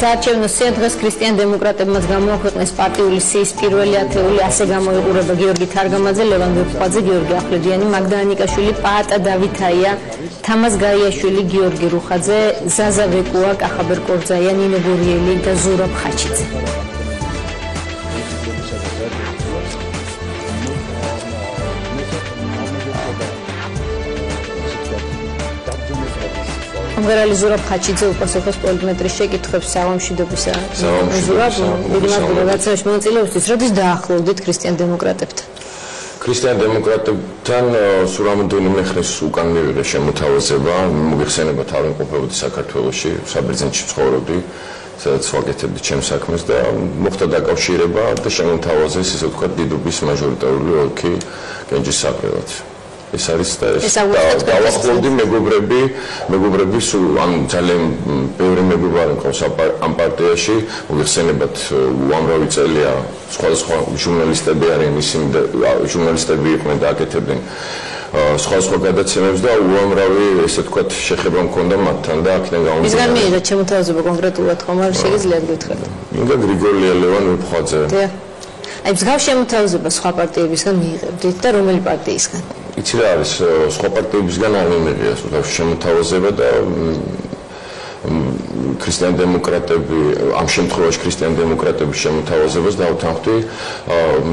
საარჩევნო სია დღეს ქრისტიან დემოკრატებმაც გამოაქვეყნეს პარტიული სიის პირველი ათეული, ასე გამოიყურება გიორგი თარგამაძე, ლევან ვეფხვაძე, გიორგი ახვლედიანი, მაგდა ანიკაშვილი, პაატა დავითაია, თამაზ გაიაშვილი, გიორგი რუხაძე, ზაზა ვეკუა, კახაბერ კორძაია, ნინო გურიელი და ზურაბ ხაჩიძე. ამღერალი ზურაბ ხაჩიძე უპასუხოს პოლიტმეტრის შეკითხვებს საღამოშვიდობისა. ზურაბ, დიდი მადლობა გაცემაში მონაწილეობისთვის. როდის დაახლოვდით ქრისტიან დემოკრატებთან? ქრისტიან დემოკრატებთან სულ რამოდენიმე ხნის უკან მივიღე შემოთავაზება, მოგეხსენება თავმყოფობდი საქართველოში, საბერძნეთში ცხოვრობდი, სადაც ვაკეთებდი ჩემს საქმეს და მოხდა დაკავშირება და შემოთავაზეს, ისე ვთქვათ, დიდუბის მაჟორიტარული ოლქი კენჭის საკრებად. ეს არის და დავახლოვდი მეგობრები სულ ან ძალიან ბევრი მეგობარი მყავს ამ პარტიაში, მოგეხსენებათ უამრავი წელია სხვადასხვა ჟურნალისტები არიან, ისინი ჟურნალისტები იყვნენ და აკეთებდნენ სხვადასხვა გადაცემებს და უამრავი ესე ვთქვათ შეხება მქონდა მათთან და აქედან გამომდინარე. მისგან მიიღეთ შემოთავაზება კონკრეტულად ხომ არ შეგიძლიათ გითხრათ? მინდა გრიგორია ლევან ვეფხვაძე. აი მსგავს შემოთავაზება სხვა პარტიებისგან მიიღებდით და რომელი პარტიისგან? იცი რა არის, სხვა პარტიებისგან არ მიმიღია შემოთავაზება და ქრისტიან დემოკრატები, ამ შემთხვევაში ქრისტიან დემოკრატების შემოთავაზებას დავთანხმდი.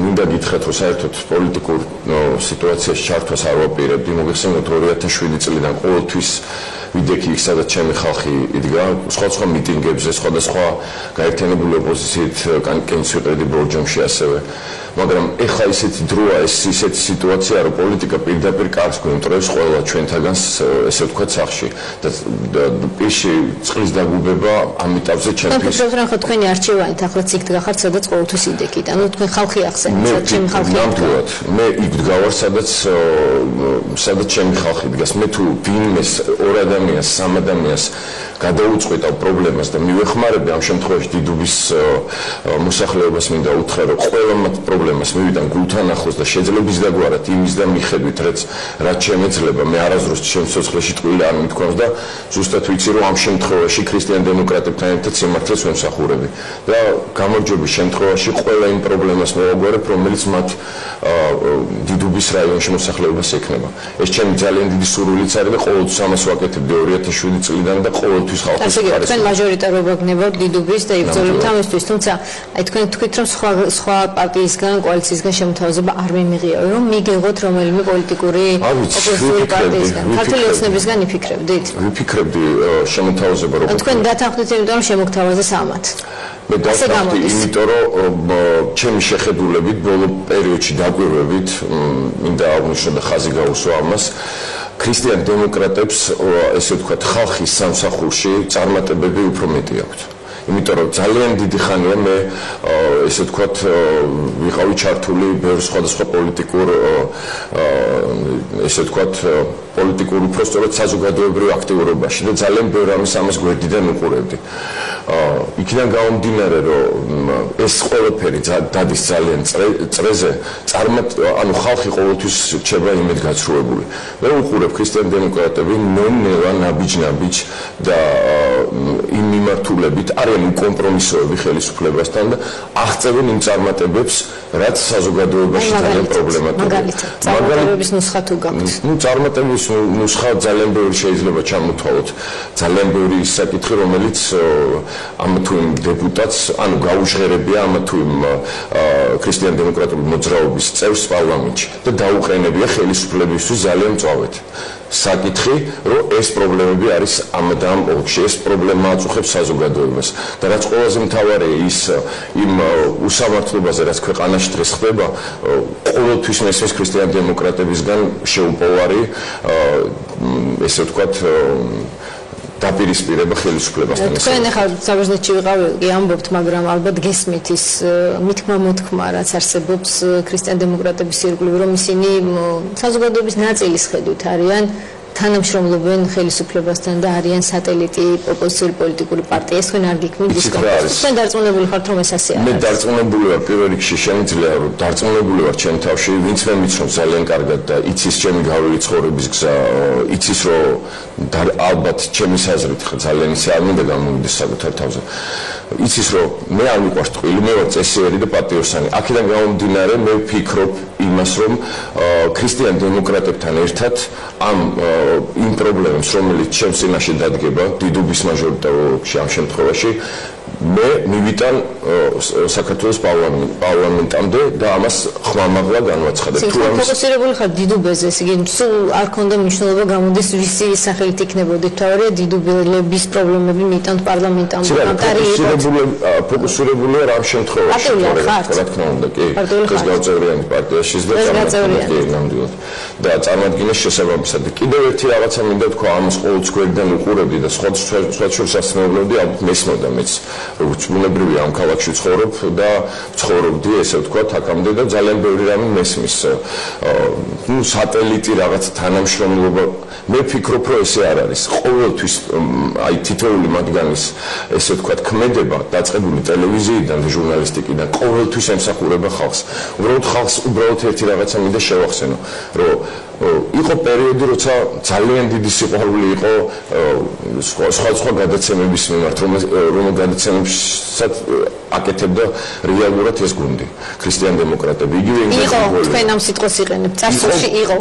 მინდა გითხრათ, რომ საერთოდ პოლიტიკურ სიტუაციაში ჩართვას არ ვაპირებდი. მოგეხსენებათ 2007 წლიდან ყოველთვის ვიდექი იქ, სადაც ჩემი ხალხი იდგა, სხვადასხვა მიტინგებზე, სხვადასხვა გაერთიანებული ოპოზიციით კენჭს ვიყრიდი ბორჯომში ასევე. მაგრამ ეხლა ისეთი დროა, ისეთი სიტუაცია, რომ პოლიტიკა პირდაპირ კარს გვემტრევს ყველა ჩვენთაგანს, ესე ვთქვათ, სახში და პირში წყლის დაგუბება ამიტავზე ჩემთვის. თქვენ ხო თქვენი არჩევანით ახლა იქ დგახართ, სადაც ყოველთვის იდექით. ანუ თქვენ ხალხი ახსენეთ, ჩემი ხალხი. ნამდვილად, მე იქ ვდგავარ, სადაც ჩემი ხალხი დგას. მე თუ ვინმეს ორ ადამიანს, სამ ადამიანს გადაუწყვეტავ პრობლემას და მივეხმარები ამ შემთხვევაში დიდუბის მოსახლეობას მინდა უთხრა, რომ ყველა მათ პრობლემას მივიდან გულთან ახლოს და შეძლებს დაგვარად იმის და მიხედვით, რაც შემეძლება. მე არასდროს ჩემს სიცოცხლეში ტყუილი არ მithქვამს და ზუსტად ვიცი, რომ ამ შემთხვევაში ქრისტიან დემოკრატებთან ერთად სიმართლეს ვემსახურები და გამარჯვების შემთხვევაში ყველა იმ პრობლემას მოვაგვარებ, რომელიც მათ დიდუბის რაიონში მოსახლეობას ექნება. ეს ჩემი ძალიან დიდი სურვილიც არის და ყოველთვის ამას ვაკეთებდი 2007 წლიდან და ყოველთვის ხალხის ხარისხი. თქვენ მაჟორიტარობა გნებავთ დიდუბის და იბრძოლებთ ამისთვის, თუმცა აი თქვენ თქვით, რომ სხვა პარტიისგან, კოალიციისგან შემოთავაზება არ მიმიღია, რომ მიგეღოთ რომელიმე პოლიტიკური ოპოზიციური პარტიისგან. ქართული ოცნებისგან იფიქრებდით? ვიფიქრებდი შემოთავაზება როგორ. თქვენ დათანხმდით, იმიტომ რომ შემოგთავაზეს ამათ. მე დავთანხმდი, იმიტომ რომ ჩემი შეხედულებით ბოლო პერიოდში დაკვირვებით, მინდა აღვნიშნო და ხაზი გაუსვა ამას, ქრისტიან დემოკრატებს, ესე ვთქვათ, ხალხის სამსახურში წარმატებები უფრო მეტი აქვთ. იმიტომ რომ ძალიან დიდი ხანია მე ესე ვთქვათ ვიყავი ჩართული ბევრ სხვადასხვა პოლიტიკურ ესე ვთქვათ პოლიტიკურ უпростоრად საზოგადოებრივ აქტიურობაში და ძალიან ბევრ ამას გვერდიდან უყურებდი. იქიდან გამომდინარე, რომ ეს ყველაფერი დადის ძალიან წრეზე, ანუ ხალხი ყოველთვის რჩება იმედგაცრუებული. მე უყურებ ქრისტიან დემოკრატები ნელ-ნელა ნაბიჯ-ნაბიჯ და იმ მიმართულებით არიან უკომპრომისოები ხელისუფლებასთან და აღწევენ იმ წარმატებებს, რაც საზოგადოებაში ძალიან პრობლემატურია. წარმატებების ნუსხა თუ გაქვთ? წარმატებების ნუსხა ძალიან ბევრი შეიძლება ჩამოთვალოთ. ძალიან ბევრი საკითხი, რომელიც ამ თუ იმ დეპუტატს, ანუ გაუჟღერებია ამ თუ იმ ქრისტიან დემოკრატიული მოძრაობის წევრს პარლამენტში და დაუყენებია ხელისუფლებისთვის ძალიან მწვავედ. საკითხი, რომ ეს პრობლემები არის ამ და ამ ოლქში, ეს პრობლემა აწუხებს საზოგადოებას და რაც ყველაზე მთავარია ის იმ უსამართლობაზე, რაც ქვეყანაში დღეს ხდება, ყოველთვის მესმის ქრისტიან დემოკრატებისგან შეუპოვარი, ესე ვთქვათ, დაპირისპირება ხელისუფლებასთან. თქვენ ახლა საბერძნეთში ვიყავი, ამბობთ, მაგრამ ალბათ გესმით ის მითქმა-მოთქმა, რაც არსებობს ქრისტიან დემოკრატების ირგვლივ, რომ ისინი საზოგადოების ნაწილის ხედვით არიან თანამშრომლობენ ხელისუფლებასთან და არიან სატელიტი ოპოზიციური პოლიტიკური პარტია. ეს თქვენ არ გიქმნით დისკუსია. თქვენ დარწმუნებული ხართ რომ ეს ასე არის? მე დარწმუნებული ვარ პირველ რიგში შემიძლია რომ დარწმუნებული ვარ ჩემ თავში, ვინც მე მიცნობს ძალიან კარგად და იცის ჩემი გავლილი ცხოვრების გზა, იცის რომ ალბათ ჩემი აზრით ძალიან ისე არ მინდა გამომიდეს საკუთარ თავზე. იცის რომ მე არ მიყვარს ტყუილი, მე ვარ წესიერი და პატიოსანი. აქედან გამომდინარე მე ვფიქრობ იმას რომ ქრისტიან დემოკრატებთან ერთად იმ პრობლემებს რომელიც ჩემს წინაშე დადგება დიდუბის მაჟორიტარობაში ამ შემთხვევაში მე მივიტან საქართველოს პარლამენტამდე და ამას ხმამაღლა განვაცხადებ. თუ ფოკუსირებული ხარ დიდუბეზე, ესე იგი სულ არ ქონდა მნიშვნელობა გამოდის ვისი სახელით იქნებოდით თავარია დიდუბელების პრობლემები მიტანთ პარლამენტამდე. ფოკუსირებულია ამ შემთხვევაში. რა თქმა უნდა, კი. ეს გავწევრიანი პარტიაში და ნამდვილად. და წარმოადგინეს შესაბამისად. კიდევ ერთი რაღაცა მინდა თქვა, ამას ყოველთვის გვერდიდან უყურებდი და სხვა შორის ასწავლობდი, ალბათ მესმოდა მეც. როგორც უნებრივი ამ ქალაქში ცხოვრობ და ცხოვრობდი ესე ვთქვათ აქამდე და ძალიან ბევრი რამე მესმის სატელიტი რაღაც თანამშრომლობა მე ვფიქრობ რომ ესე არ არის ყოველთვის აი თითოეული მათგანის ესე ვთქვათ ქმედება დაწყებული ტელევიზიიდან და ჟურნალისტიკიდან ყოველთვის ემსახურება ხალხს უბრალოდ ხალხს უბრალოდ ერთი რაღაცა მინდა შევახსენო რომ იყო პერიოდი როცა ძალიან დიდი სიყვარული იყო სხვა გადაცემების მიმართ რომ გადაცემებსაც აკეთებდა რეალურად ეს გუნდი ქრისტიან დემოკრატები იგივე იყო თქვენ ამ სიტყვას იყენებთ წარსულში იყო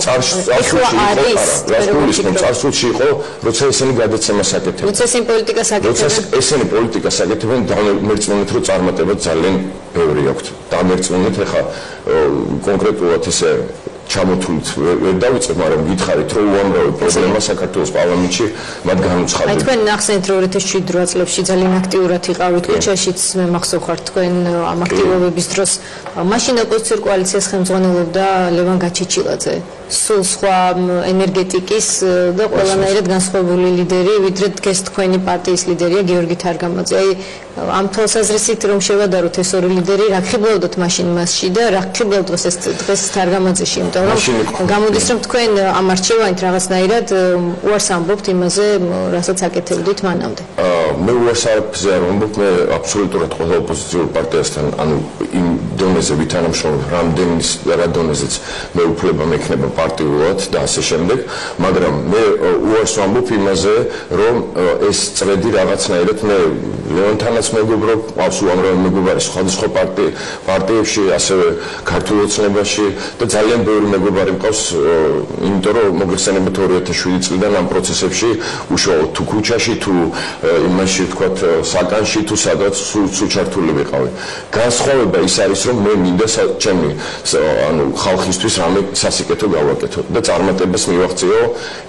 ეხლა არის წარსულში იყო როცა ესენი გადაცემას აკეთებდნენ როცა ესენი პოლიტიკას აკეთებდნენ ესენი პოლიტიკას აკეთებდნენ დამერწმუნეთ რომ წარმატება ძალიან ბევრი აქვთ დამერწმუნეთ ეხლა კონკრეტულად ესე ჩამოთვლით ვერ დავიწყებ, მაგრამ გითხარით, რომ უამრავი პრობლემა საქართველოს პარლამენტში მათ განუცხადეთ. აი თქვენ ახსენეთ, რომ 2007 წლებში ძალიან აქტიურად იყავით ქუჩაშიც, მე მახსოვ ხარ თქვენ ამ აქტივობების დროს. მაშინ ოპოზიციურ კოალიციას ხელმძღვანელობდა ლევან გაჩეჩილაძე. სულ სხვა ენერგეტიკის და ყველანაირად განსხვავებული ლიდერი, ვიდრე დღეს თქვენი პარტიის ლიდერია გიორგი თარგამაძე. აი ამ თვალსაზრისით რომ შევადაროთ ეს ორი ლიდერი, რა ხიბლავდოთ მაშინ მასში და რა ხიბლავთ დღეს თარგამაძეში, იმიტომ რომ გამოდის რომ თქვენ ამ არჩევანით რაღაცნაირად უარს ამბობთ იმაზე, რასაც აკეთებდით მანამდე. მე უარს არ ამბობ, მე აბსოლუტურად ყველა ოპოზიციურ პარტიასთან, ანუ იმ დონეზე ვითანამშრომლობ, რა დონეზეც მე უფლება მექნება პარტიულად და ასე შემდეგ, მაგრამ მე უარს ვამბობ იმაზე, რომ ეს წრედი რაღაცნაირად მე ლეონთანაც მეგობრობ, ყავს უამრავი მეგობარი სხვადასხვა პარტიებში, ასევე ქართულ ოცნებაში და ძალიან ბევრი მეგობარი მყავს, იმიტომ რომ მოგეხსენებათ 2007 წლიდან ამ პროცესებში უშუალოდ თუ ქუჩაში, თუ იმაში ვთქვათ საკანში, თუ სადაც სულ ჩართული ვიყავი. განსხვავება ის არის, რომ მე მინდა ჩემი ანუ ხალხისთვის რამე სასიკეთო გავაკეთო და წარმატებას მივაღწიო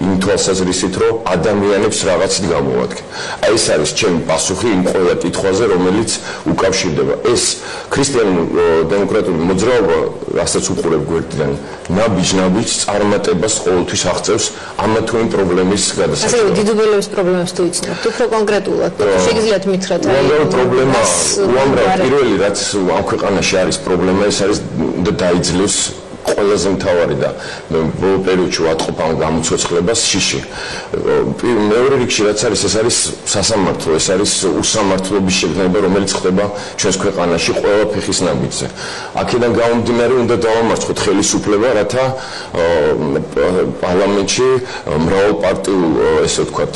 იმ თვალსაზრისით, რომ ადამიანებს რაღაცით გამოვადგე. აი ეს არის ჩემი პასუხი იმ ყველა კითხვაზე, რომელიც უკავშირდება. ეს ქრისტიანი დემოკრატიული მოძრაობა, რასაც უყურებ გვერდიდან, ნაბიჯ წარმატებას ყოველთვის აღწევს ამა თუ იმ პრობლემის გადასაჭრელად. ასე დიდუბელების პრობლემებს თუ იცნობთ, უფრო კონკრეტულად, შეგიძლიათ მითხრათ აი პრობლემა, უამრავი პირველი რაც ამ ქვეყანაში არის პრობლემა, ეს არის და დაიძლევს ყველაზე მთავარი და ბოლო პერიოდში ვატყობ ამ გამოცოცხლებას შიში. მეორე რიგში რაც არის, ეს არის სასამართლო, ეს არის უსამართლობის შეგრძნება, რომელიც ხდება ჩვენს ქვეყანაში ყველა ფეხის ნაბიჯზე. აქედან გამომდინარე უნდა დავამარცხოთ ხელისუფლება, რათა პარლამენტში მრავალპარტიულ, ესე ვთქვათ,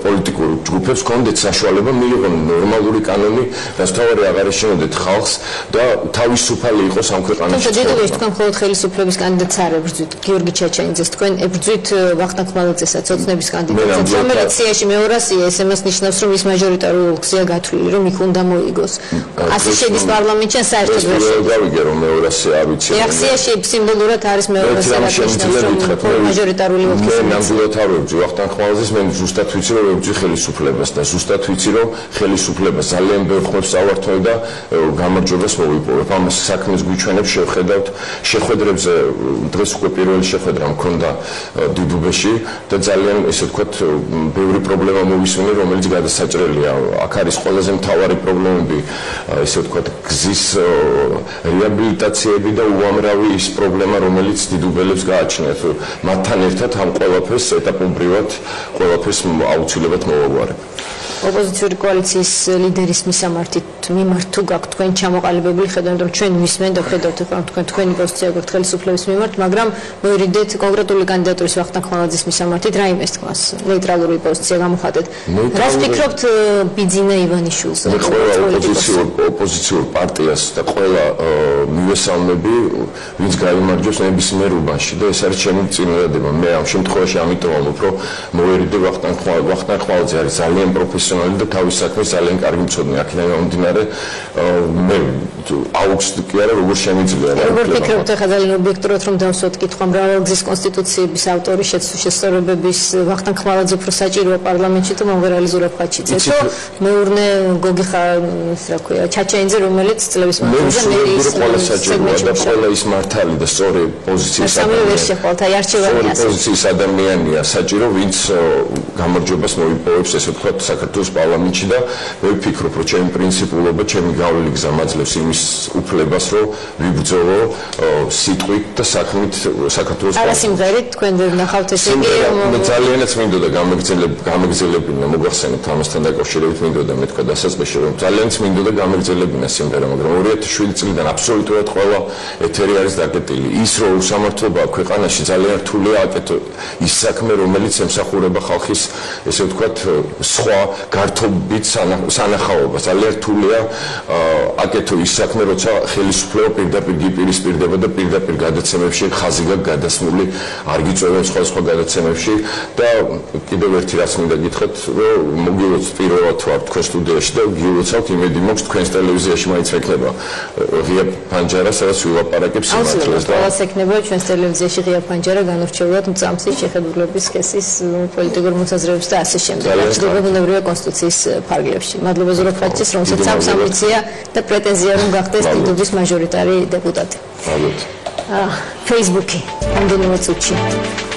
პოლიტიკურ ჯგუფებს ჰქონდეთ საშუალება მიიღონ ნორმალური კანონი, რაც თავარი აღარ ეშინოდეთ ხალხს და თავისუფალი იყოს ამ ქვეყანაში. მხოლოდ ხელისუფლების კანდიდატს არ ებრძვით გიორგი ჩაჩაინძეს თქვენ ებრძვით ვახტანგ ხმალაძესაც ოცნების კანდიდატს რომელიც სიაში მეორასია ეს იმას ნიშნავს რომ ის მაჟორიტარული ოლქზეა გათვლილი რომ იქ უნდა მოიგოს ასე შედის პარლამენტში ან საერთოდ ვერ შედის გავიგე რომ მეორასია ავიცი რეაქციაში სიმბოლურად არის მეორასია მაჟორიტარული ოლქის მე ნამდვილად არ ვებრძვი ვახტანგ ხმალაძეს მე ზუსტად ვიცი რომ ვებრძვი ხელისუფლებას და ზუსტად ვიცი რომ ხელისუფლებას ძალიან ბევრ ხმებს ავართოვე და გამარჯვებას მოვიპოვებ ამას საქმეს გვიჩვენებს შევხედავთ შეხვედრებზე დღეს უკვე პირველი შეხვედრა მქონდა დიდუბეში და ძალიან ესე ვთქვათ ბევრი პრობლემა მოვისმინე, რომელიც გადასაჭრელია. აქ არის ყველაზე მთავარი პრობლემები, ესე ვთქვათ, გზის რეაბილიტაციები და უამრავი ის პრობლემა, რომელიც დიდუბელებს გააჩნიათ. მათთან ერთად ამ ყველაფერს ეტაპობრივად ყველაფერს აუცილებლად მოვაგვარებ. ოპოზიციური კოალიციის ლიდერის მისამართით მიმართ თუ გაქვთ თქვენ ჩამოყალიბებული ხედვა, რომ ჩვენ ვისმენთ და ხედავთ თქვენი პოზიცია გაქვთ ხელისუფლების მიმართ, მაგრამ მოერიდეთ კონკრეტული კანდიდატურის ვახტანგ ხმალაძის მისამართით რა იმეს თქმას, ნეიტრალური პოზიცია გამოხატეთ. რას ფიქრობთ ბიძინა ივანიშვილს? ყველა ოპოზიციურ პარტიას და ყველა მივესალმები, ვინც გაიმარჯვებს ნებისმიერ უბანში და ეს არის ჩემი წინადადება. მე ამ შემთხვევაში ამიტომ ვამბობ, რომ მოერიდი ვახტანგ ხმალაძე არის ძალიან პროფესიონალი და თავის საქმეს ძალიან კარგი მცოდნე. აქედან გამომდინარე მე აუქს კი არა როგორ შემიძლია რა. როგორ ფიქრობთ ახლა ძალიან ობიექტურად რომ დავსვათ კითხვა მრავალგზის კონსტიტუციების ავტორი შესწორებების ვახტანგ ხმალაძე უფრო საჭიროა პარლამენტში თუ მომღერალიზურა ფაჩიძე თუ მეურნე გოგი რა ქვია ჩაჩაინძე რომელიც წლების მანძილზე მერის ყველა საჭიროა და ყველა ის მართალი და სწორი პოზიციის პოზიციის ადამიანია საჭირო ვინც გამარჯვებას მოიპოვებს ესე ვთქვათ საქართველოს პარლამენტში და მე ვფიქრობ რომ ჩემი პრინციპულობა ჩემი გავლილი გზა მაძლევს იმის უფლებას რომ ვიბრძოლო სიტყვით და საქმით საქართველოს არა სიმღერით თქვენ ვერ ნახავთ ესე იგი მე ძალიანაც მინდოდა გამეგზელებინა მოგახსენებთ ამასთან დაკავშირებით მინდოდა მეთქვა დასაწყისში რომ ძალიანაც მინდოდა გამეგზელებინა სიმღერა მაგრამ 2007 წლიდან აბსოლუტურად ყველა ეთერი არის დაკეტილი ის რომ უსამართლობა ქვეყანაში ძალიან რთულია აკეთო ის საქმე რომელიც ემსახურება ხალხის ესე ვთქვათ სხვა გართობით სანახაობა ძალიან რთულია აკეთო ის საქმე როცა ხელისუფლება პირდაპირ გიპირისპირდება და პირდაპირ გადაცემებში ხაზი გაქვს გადასმული არ გიწევენ სხვა გადაცემებში და კიდევ ერთი რაც მინდა გითხრათ რომ მოგილოცავთ პირველად ვარ თქვენ სტუდიაში და გილოცავთ იმედი მაქვს თქვენს ტელევიზიაში მაინც ექნება ღია პანჯარა სადაც ვილაპარაკებ სიმართლეს და ყველას ექნება ჩვენს ტელევიზიაში ღია პანჯარა განურჩეულად მწამსის შეხედულების სქესის პოლიტიკურ მოსაზრებებს და ასე შემდეგ დაბრუნებრივია კონსტიტუციის ფარგლებში მადლობა ზურაბ ხაჩის რომელსაც აქვს ამბიცია და პრეტენზია რომ გახდეს დიდუბის მაჟორიტარი დეპუტატი მადლობა Facebook-ი რამდენიმე წუთში